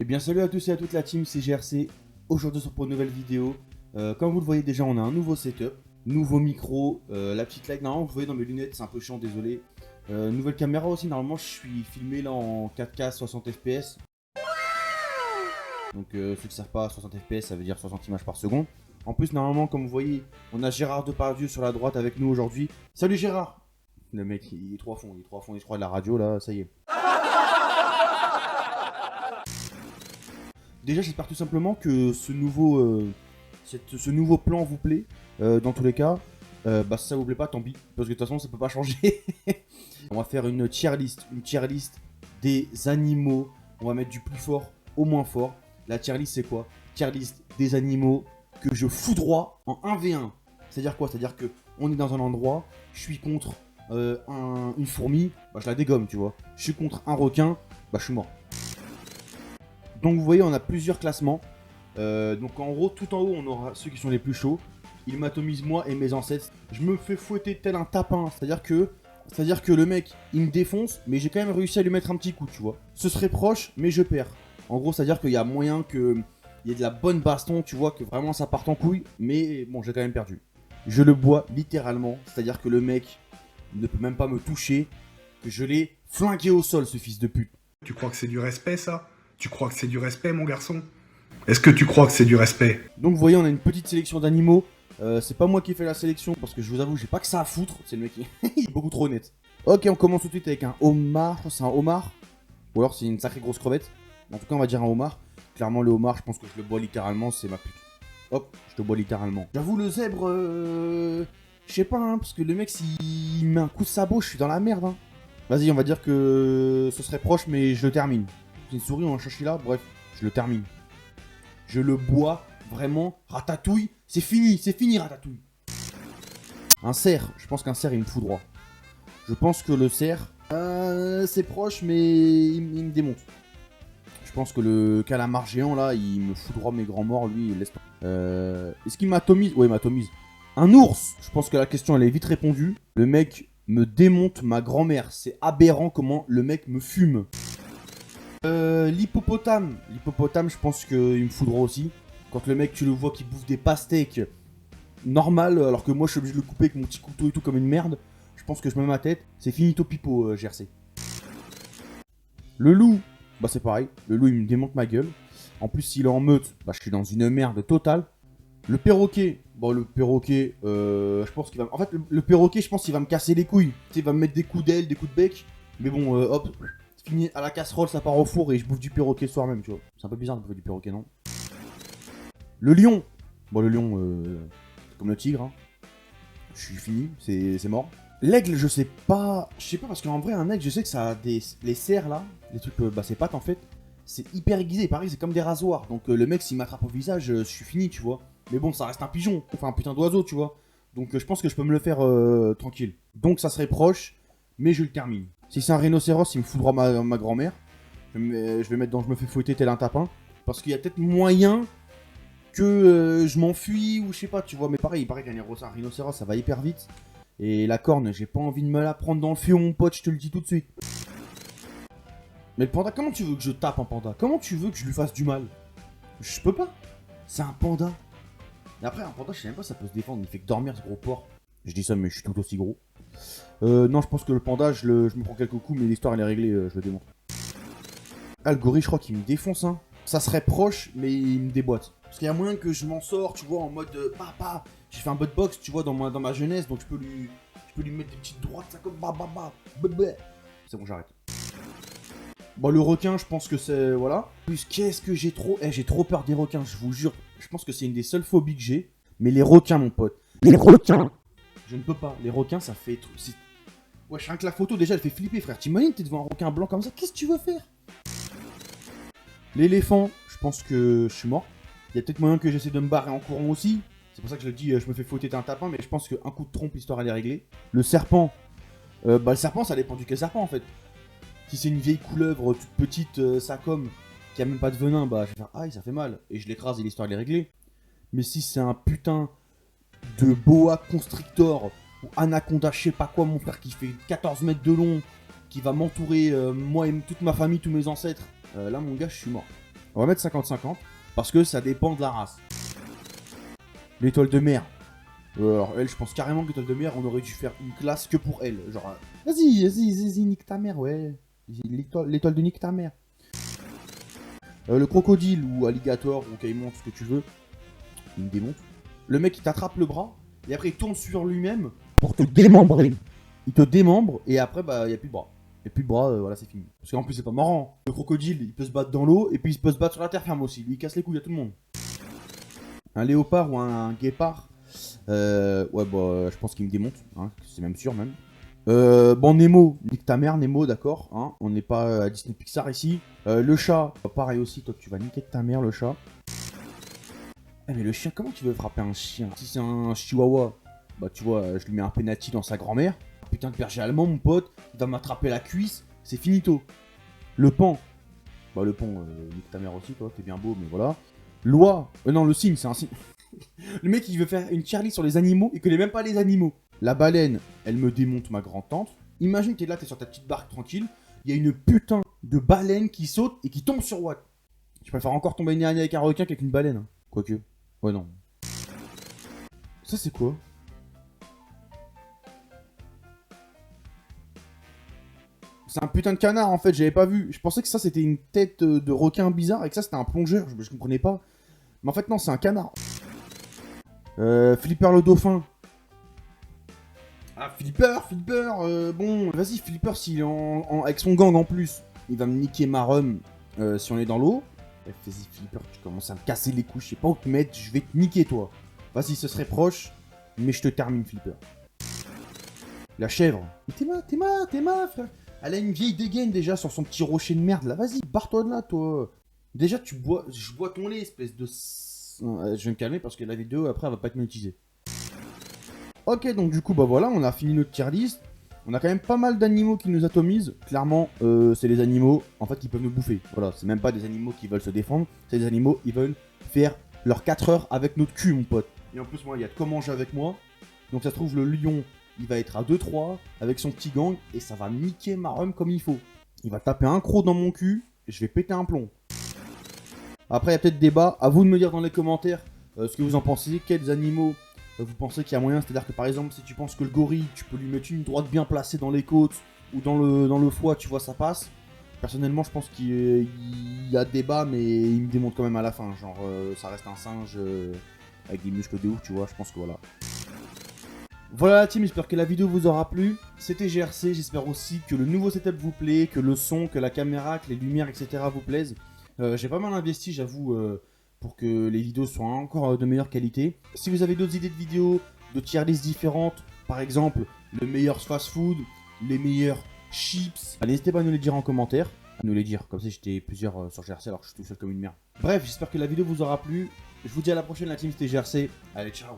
Eh bien salut à tous et à toute la team, c'est GRC. Aujourd'hui pour une nouvelle vidéo. Comme vous le voyez déjà, on a un nouveau setup, nouveau micro, la petite light. Normalement vous voyez dans mes lunettes, c'est un peu chiant, désolé. Nouvelle caméra aussi, normalement je suis filmé là en 4K 60 fps. Donc ceux qui ne savent pas, 60 fps ça veut dire 60 images par seconde. En plus normalement comme vous voyez, on a Gérard Depardieu sur la droite avec nous aujourd'hui. Salut Gérard. Le mec il est trop à fond, il est trop à de la radio là, ça y est. Déjà, j'espère tout simplement que ce nouveau plan vous plaît. Dans tous les cas, si ça vous plaît pas, tant pis, parce que de toute façon, ça peut pas changer. On va faire une tier list des animaux. On va mettre du plus fort au moins fort. La tier list, c'est quoi? Tier list des animaux que je foudroie en 1v1. C'est-à-dire quoi? C'est-à-dire que on est dans un endroit, je suis contre une fourmi, je la dégomme, tu vois. Je suis contre un requin, je suis mort. Donc vous voyez, on a plusieurs classements. Donc en gros, tout en haut, on aura ceux qui sont les plus chauds. Ils m'atomisent moi et mes ancêtres. Je me fais fouetter tel un tapin. C'est-à-dire que le mec, il me défonce, mais j'ai quand même réussi à lui mettre un petit coup, tu vois. Ce serait proche, mais je perds. En gros, c'est-à-dire qu'il y a moyen qu'il y ait de la bonne baston, tu vois, que vraiment ça parte en couille. Mais bon, j'ai quand même perdu. Je le bois littéralement. C'est-à-dire que le mec ne peut même pas me toucher. Que je l'ai flingué au sol, ce fils de pute. Tu crois que c'est du respect, ça? Tu crois que c'est du respect, mon garçon? Est-ce que tu crois que c'est du respect? Donc vous voyez, on a une petite sélection d'animaux. C'est pas moi qui ai fait la sélection parce que je vous avoue, j'ai pas que ça à foutre. C'est le mec qui il est beaucoup trop honnête. Ok, on commence tout de suite avec un homard. C'est un homard. Ou alors c'est une sacrée grosse crevette. En tout cas, on va dire un homard. Clairement, le homard, je pense que je le bois littéralement. C'est ma pute. Hop, je te bois littéralement. J'avoue, le zèbre, je sais pas, hein, parce que le mec, s'il met un coup de sabot, je suis dans la merde. Hein. Vas-y, on va dire que ce serait proche, mais je le termine. C'est une souris ou un chinchilla, bref, je le termine. Je le bois, vraiment, ratatouille, c'est fini ratatouille. Un cerf, je pense qu'un cerf il me fout droit. Je pense que le cerf, c'est proche mais il me démonte. Je pense que le calamar géant là, il me fout droit mes grands morts, lui, il laisse pas. Est-ce qu'il m'atomise? Ouais, il m'atomise. Un ours, je pense que la question elle est vite répondue. Le mec me démonte ma grand-mère, c'est aberrant comment le mec me fume. L'hippopotame, je pense qu'il me fout droit aussi. Quand le mec, tu le vois qui bouffe des pastèques normal, alors que moi je suis obligé de le couper avec mon petit couteau et tout comme une merde. Je pense que je mets ma tête. C'est finito pipo, GRC. Le loup, c'est pareil. Le loup il me démonte ma gueule. En plus, s'il est en meute, je suis dans une merde totale. Le perroquet, je pense qu'il va. En fait, le perroquet, je pense qu'il va me casser les couilles. Tu sais, il va me mettre des coups d'aile, des coups de bec. Mais bon, hop. Fini à la casserole, ça part au four et je bouffe du perroquet le soir même, tu vois. C'est un peu bizarre de bouffer du perroquet, non? Le lion. Le lion, c'est comme le tigre, hein. Je suis fini, c'est mort. L'aigle, je sais pas parce qu'en vrai, un aigle, je sais que ça a les serres là, les trucs, ses pattes en fait, c'est hyper aiguisé. Pareil, c'est comme des rasoirs. Donc le mec, s'il m'attrape au visage, je suis fini, tu vois. Mais bon, ça reste un pigeon, enfin un putain d'oiseau, tu vois. Donc je pense que je peux me le faire tranquille. Donc ça serait proche, mais je le termine. Si c'est un rhinocéros, il me foudra ma grand-mère. Je vais mettre dans je me fais fouetter tel un tapin. Parce qu'il y a peut-être moyen que je m'enfuis ou je sais pas, tu vois. Mais pareil, il paraît qu'un rhinocéros, ça va hyper vite. Et la corne, j'ai pas envie de me la prendre dans le fion, mon pote, je te le dis tout de suite. Mais le panda, comment tu veux que je tape un panda? Comment tu veux que je lui fasse du mal? Je peux pas. C'est un panda. Et après, un panda, je sais même pas, ça peut se défendre. Il fait que dormir, ce gros porc. Je dis ça, mais je suis tout aussi gros. Non, je pense que le panda, je me prends quelques coups, mais l'histoire elle est réglée, je le démontre. Ah, le gorille, je crois qu'il me défonce, hein. Ça serait proche, mais il me déboîte. Parce qu'il y a moyen que je m'en sors, tu vois, en mode papa. J'ai fait un buttbox, tu vois, dans ma jeunesse, donc je peux lui mettre des petites droites, ça comme C'est bon, j'arrête. Le requin, je pense que c'est. Voilà. Plus, qu'est-ce que j'ai trop. J'ai trop peur des requins, je vous jure. Je pense que c'est une des seules phobies que j'ai. Mais les requins, mon pote. Les requins! Je ne peux pas. Les requins, ça fait. Ouais, rien que la photo, déjà, elle fait flipper, frère. T'imagines, t'es devant un requin blanc comme ça, qu'est-ce que tu veux faire? L'éléphant, je pense que je suis mort. Il y a peut-être moyen que j'essaie de me barrer en courant aussi. C'est pour ça que je le dis, je me fais fouetter un tapin, mais je pense qu'un coup de trompe, l'histoire, elle est réglée. Le serpent, le serpent, ça dépend du quel serpent, en fait. Si c'est une vieille couleuvre toute petite, sacom, qui a même pas de venin, je vais faire aïe, ça fait mal. Et je l'écrase et l'histoire, elle est réglée. Mais si c'est un putain de boa constrictor ou anaconda, je sais pas quoi, mon frère, qui fait 14 mètres de long, qui va m'entourer, moi et toute ma famille, tous mes ancêtres, là, mon gars, je suis mort. On va mettre 50-50 parce que ça dépend de la race. L'étoile de mer. Alors elle, je pense carrément que l'étoile de mer, on aurait dû faire une classe que pour elle. Genre, vas-y, nique ta mère, ouais. L'étoile de nique ta mère. Le crocodile ou alligator ou caïman, tout ce que tu veux. Il me démonte. Le mec, il t'attrape le bras et après il tourne sur lui-même pour te démembrer. Il te démembre et après, bah, il n'y a plus de bras. Et plus de bras, voilà, c'est fini. Parce qu'en plus, c'est pas marrant. Le crocodile, il peut se battre dans l'eau et puis il peut se battre sur la terre ferme aussi. Lui, il casse les couilles à tout le monde. Un léopard ou un guépard, ouais, bah, je pense qu'il me démonte. Hein, c'est même sûr, même. Bon, Nemo, nique ta mère, Nemo, d'accord. Hein, on n'est pas à Disney Pixar ici. Le chat, pareil aussi, toi, tu vas niquer ta mère, le chat. Eh, mais le chien, comment tu veux frapper un chien? Si c'est un chihuahua, bah, tu vois, je lui mets un penalty dans sa grand-mère. Putain de berger allemand, mon pote, il va m'attraper la cuisse, c'est finito. Le pan, bah le pan, nique ta mère aussi, toi, t'es bien beau, mais voilà. L'oie, non, le cygne, c'est un cygne. Le mec, il veut faire une Charlie sur les animaux, il connaît même pas les animaux. La baleine, elle me démonte ma grand-tante. Imagine que t'es là, t'es sur ta petite barque tranquille, il y a une putain de baleine qui saute et qui tombe sur Watt. Je préfère encore tomber une avec un requin qu'avec une baleine. Quoique, ouais, non. Ça, c'est quoi? C'est un putain de canard en fait, j'avais pas vu. Je pensais que ça c'était une tête de requin bizarre et que ça c'était un plongeur, je comprenais pas. Mais en fait non, c'est un canard. Flipper le dauphin. Ah, Flipper, bon, vas-y, Flipper s'il est avec son gang en plus, il va me niquer ma rhum si on est dans l'eau. Vas-y, Flipper, tu commences à me casser les couilles, je sais pas où te mettre, je vais te niquer toi. Vas-y, ce serait proche, mais je te termine, Flipper. La chèvre. Mais t'es ma, frère. Elle a une vieille dégaine déjà sur son petit rocher de merde là. Vas-y, barre-toi de là, toi. Déjà, je bois ton lait, espèce de. Je vais me calmer parce que la vidéo après elle va pas être monétisée. Ok, donc du coup, bah voilà, on a fini notre tier list. On a quand même pas mal d'animaux qui nous atomisent. Clairement, c'est les animaux en fait qui peuvent nous bouffer. Voilà, c'est même pas des animaux qui veulent se défendre. C'est des animaux qui veulent faire leurs 4 heures avec notre cul, mon pote. Et en plus, moi, il y a de quoi manger avec moi. Donc ça se trouve, le lion. Il va être à 2-3 avec son petit gang et ça va niquer ma rhum comme il faut. Il va taper un croc dans mon cul et je vais péter un plomb. Après, il y a peut-être débat. À vous de me dire dans les commentaires ce que vous en pensez. Quels animaux vous pensez qu'il y a moyen? C'est-à-dire que par exemple, si tu penses que le gorille, tu peux lui mettre une droite bien placée dans les côtes ou dans le foie, tu vois, ça passe. Personnellement, je pense qu'il y a débat, mais il me démonte quand même à la fin. Genre, ça reste un singe avec des muscles de ouf, tu vois. Je pense que voilà. Voilà la team, j'espère que la vidéo vous aura plu. C'était GRC, j'espère aussi que le nouveau setup vous plaît, que le son, que la caméra, que les lumières, etc. vous plaisent. J'ai pas mal investi, j'avoue, pour que les vidéos soient encore de meilleure qualité. Si vous avez d'autres idées de vidéos, de tier list différentes, par exemple, le meilleur fast food, les meilleurs chips, n'hésitez pas à nous les dire en commentaire. À nous les dire, comme ça j'étais plusieurs sur GRC alors que je suis tout seul comme une merde. Bref, j'espère que la vidéo vous aura plu. Je vous dis à la prochaine la team, c'était GRC. Allez, ciao.